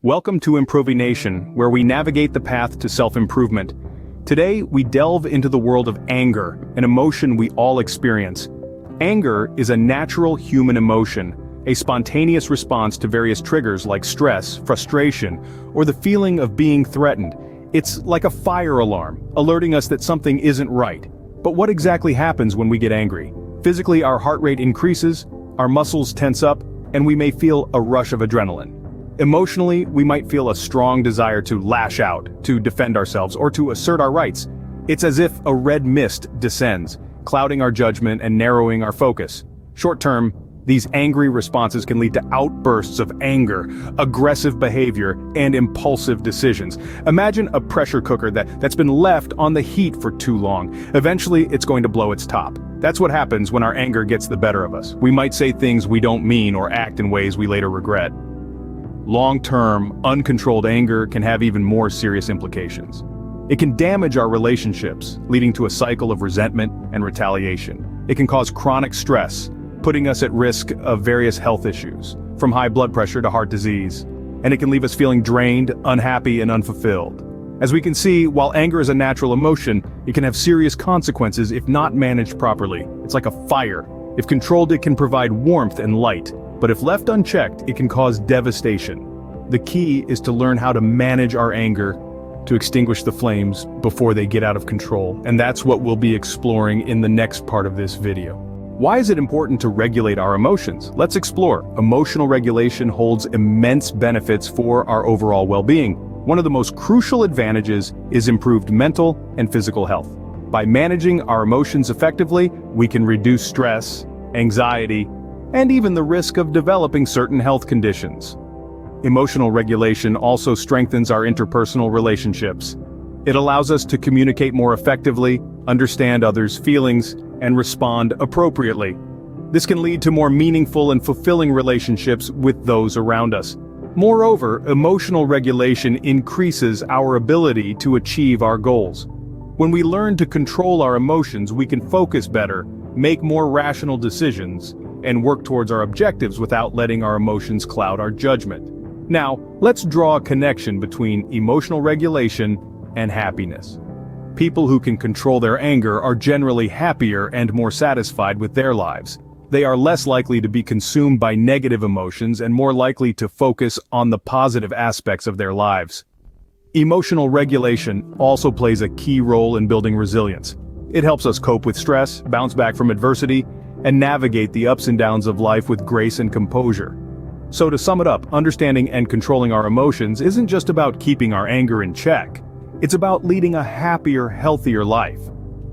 Welcome to ImproveNation, where we navigate the path to self-improvement. Today, we delve into the world of anger, an emotion we all experience. Anger is a natural human emotion, a spontaneous response to various triggers like stress, frustration, or the feeling of being threatened. It's like a fire alarm, alerting us that something isn't right. But what exactly happens when we get angry? Physically, our heart rate increases, our muscles tense up, and we may feel a rush of adrenaline. Emotionally, we might feel a strong desire to lash out, to defend ourselves, or to assert our rights. It's as if a red mist descends, clouding our judgment and narrowing our focus. Short-term, these angry responses can lead to outbursts of anger, aggressive behavior, and impulsive decisions. Imagine a pressure cooker that's been left on the heat for too long. Eventually, it's going to blow its top. That's what happens when our anger gets the better of us. We might say things we don't mean or act in ways we later regret. Long-term, uncontrolled anger can have even more serious implications. It can damage our relationships, leading to a cycle of resentment and retaliation. It can cause chronic stress, putting us at risk of various health issues, from high blood pressure to heart disease. And it can leave us feeling drained, unhappy, and unfulfilled. As we can see, while anger is a natural emotion, it can have serious consequences if not managed properly. It's like a fire. If controlled, it can provide warmth and light. But if left unchecked, it can cause devastation. The key is to learn how to manage our anger, to extinguish the flames before they get out of control. And that's what we'll be exploring in the next part of this video. Why is it important to regulate our emotions? Let's explore. Emotional regulation holds immense benefits for our overall well-being. One of the most crucial advantages is improved mental and physical health. By managing our emotions effectively, we can reduce stress, anxiety, and even the risk of developing certain health conditions. Emotional regulation also strengthens our interpersonal relationships. It allows us to communicate more effectively, understand others' feelings, and respond appropriately. This can lead to more meaningful and fulfilling relationships with those around us. Moreover, emotional regulation increases our ability to achieve our goals. When we learn to control our emotions, we can focus better, make more rational decisions, and work towards our objectives without letting our emotions cloud our judgment. Now, let's draw a connection between emotional regulation and happiness. People who can control their anger are generally happier and more satisfied with their lives. They are less likely to be consumed by negative emotions and more likely to focus on the positive aspects of their lives. Emotional regulation also plays a key role in building resilience. It helps us cope with stress, bounce back from adversity, and navigate the ups and downs of life with grace and composure. So to sum it up, understanding and controlling our emotions isn't just about keeping our anger in check. It's about leading a happier, healthier life.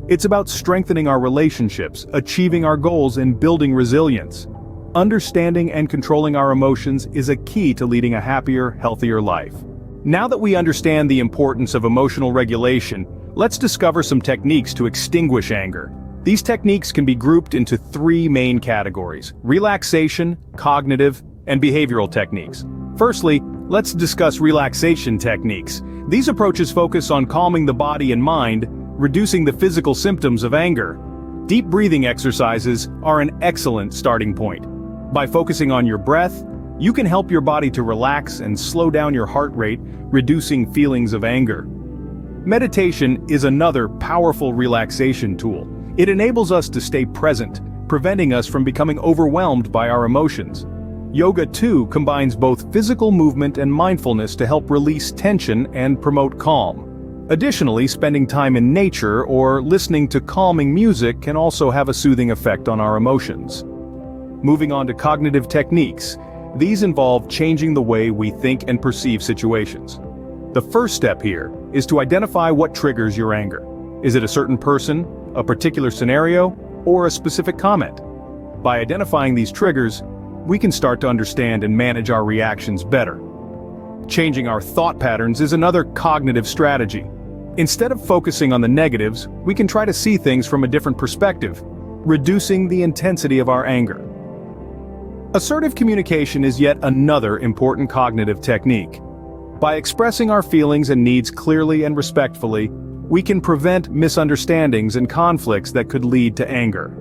It's about strengthening our relationships, achieving our goals, and building resilience. Understanding and controlling our emotions is a key to leading a happier, healthier life. Now that we understand the importance of emotional regulation, let's discover some techniques to extinguish anger. These techniques can be grouped into three main categories: relaxation, cognitive, and behavioral techniques. Firstly, let's discuss relaxation techniques. These approaches focus on calming the body and mind, reducing the physical symptoms of anger. Deep breathing exercises are an excellent starting point. By focusing on your breath, you can help your body to relax and slow down your heart rate, reducing feelings of anger. Meditation is another powerful relaxation tool. It enables us to stay present, preventing us from becoming overwhelmed by our emotions. Yoga, too, combines both physical movement and mindfulness to help release tension and promote calm. Additionally, spending time in nature or listening to calming music can also have a soothing effect on our emotions. Moving on to cognitive techniques, these involve changing the way we think and perceive situations. The first step here is to identify what triggers your anger. Is it a certain person, a particular scenario, or a specific comment? By identifying these triggers, we can start to understand and manage our reactions better. Changing our thought patterns is another cognitive strategy. Instead of focusing on the negatives, we can try to see things from a different perspective, reducing the intensity of our anger. Assertive communication is yet another important cognitive technique. By expressing our feelings and needs clearly and respectfully, we can prevent misunderstandings and conflicts that could lead to anger.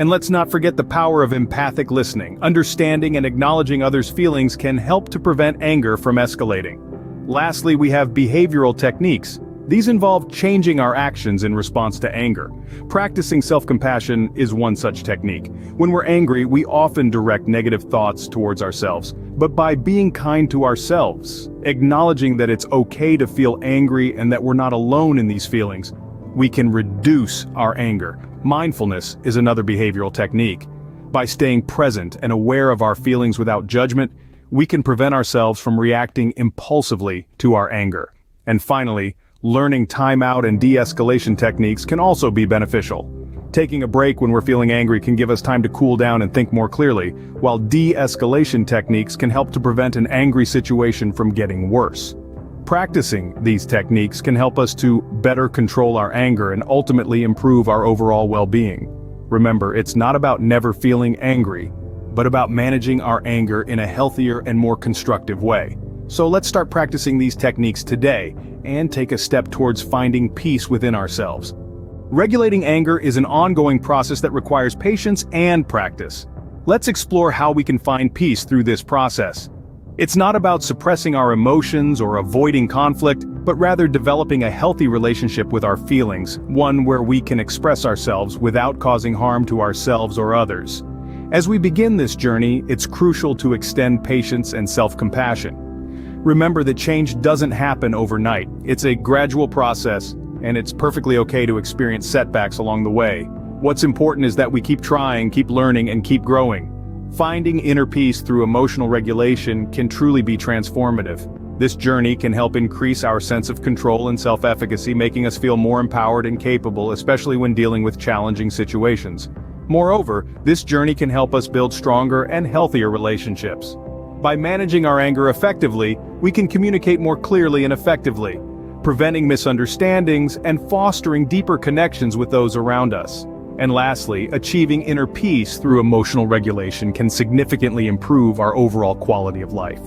And let's not forget the power of empathic listening. Understanding and acknowledging others' feelings can help to prevent anger from escalating. Lastly, we have behavioral techniques. These involve changing our actions in response to anger. Practicing self-compassion is one such technique. When we're angry, we often direct negative thoughts towards ourselves. But by being kind to ourselves, acknowledging that it's okay to feel angry and that we're not alone in these feelings, we can reduce our anger. Mindfulness is another behavioral technique. By staying present and aware of our feelings without judgment, we can prevent ourselves from reacting impulsively to our anger. And finally, learning timeout and de-escalation techniques can also be beneficial. Taking a break when we're feeling angry can give us time to cool down and think more clearly, while de-escalation techniques can help to prevent an angry situation from getting worse. Practicing these techniques can help us to better control our anger and ultimately improve our overall well-being. Remember, it's not about never feeling angry, but about managing our anger in a healthier and more constructive way. So let's start practicing these techniques today and take a step towards finding peace within ourselves. Regulating anger is an ongoing process that requires patience and practice. Let's explore how we can find peace through this process. It's not about suppressing our emotions or avoiding conflict, but rather developing a healthy relationship with our feelings, one where we can express ourselves without causing harm to ourselves or others. As we begin this journey, it's crucial to extend patience and self-compassion. Remember that change doesn't happen overnight. It's a gradual process, and it's perfectly okay to experience setbacks along the way. What's important is that we keep trying, keep learning, and keep growing. Finding inner peace through emotional regulation can truly be transformative. This journey can help increase our sense of control and self-efficacy, making us feel more empowered and capable, especially when dealing with challenging situations. Moreover, this journey can help us build stronger and healthier relationships. By managing our anger effectively, we can communicate more clearly and effectively, preventing misunderstandings and fostering deeper connections with those around us. And lastly, achieving inner peace through emotional regulation can significantly improve our overall quality of life.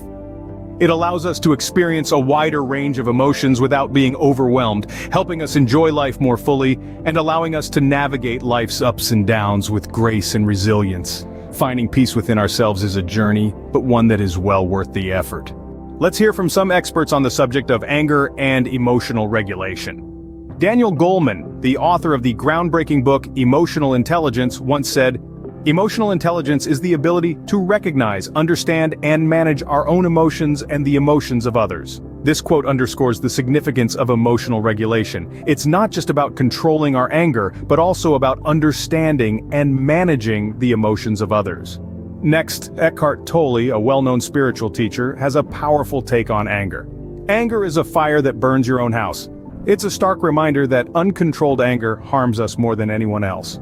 It allows us to experience a wider range of emotions without being overwhelmed, helping us enjoy life more fully and allowing us to navigate life's ups and downs with grace and resilience. Finding peace within ourselves is a journey, but one that is well worth the effort. Let's hear from some experts on the subject of anger and emotional regulation. Daniel Goleman, the author of the groundbreaking book Emotional Intelligence, once said, "Emotional intelligence is the ability to recognize, understand, and manage our own emotions and the emotions of others." This quote underscores the significance of emotional regulation. It's not just about controlling our anger, but also about understanding and managing the emotions of others. Next, Eckhart Tolle, a well-known spiritual teacher, has a powerful take on anger. Anger is a fire that burns your own house. It's a stark reminder that uncontrolled anger harms us more than anyone else.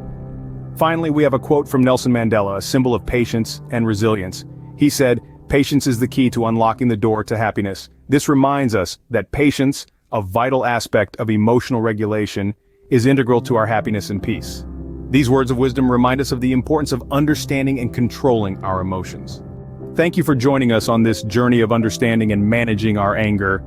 Finally, we have a quote from Nelson Mandela, a symbol of patience and resilience. He said, "Patience is the key to unlocking the door to happiness." This reminds us that patience, a vital aspect of emotional regulation, is integral to our happiness and peace. These words of wisdom remind us of the importance of understanding and controlling our emotions. Thank you for joining us on this journey of understanding and managing our anger.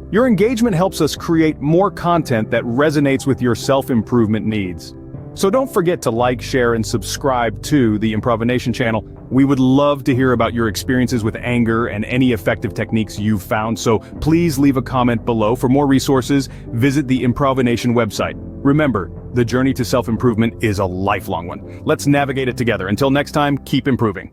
Your engagement helps us create more content that resonates with your self-improvement needs. So don't forget to like, share, and subscribe to the ImproveNation channel. We would love to hear about your experiences with anger and any effective techniques you've found, so please leave a comment below. For more resources, visit the ImproveNation website. Remember, the journey to self-improvement is a lifelong one. Let's navigate it together. Until next time, keep improving.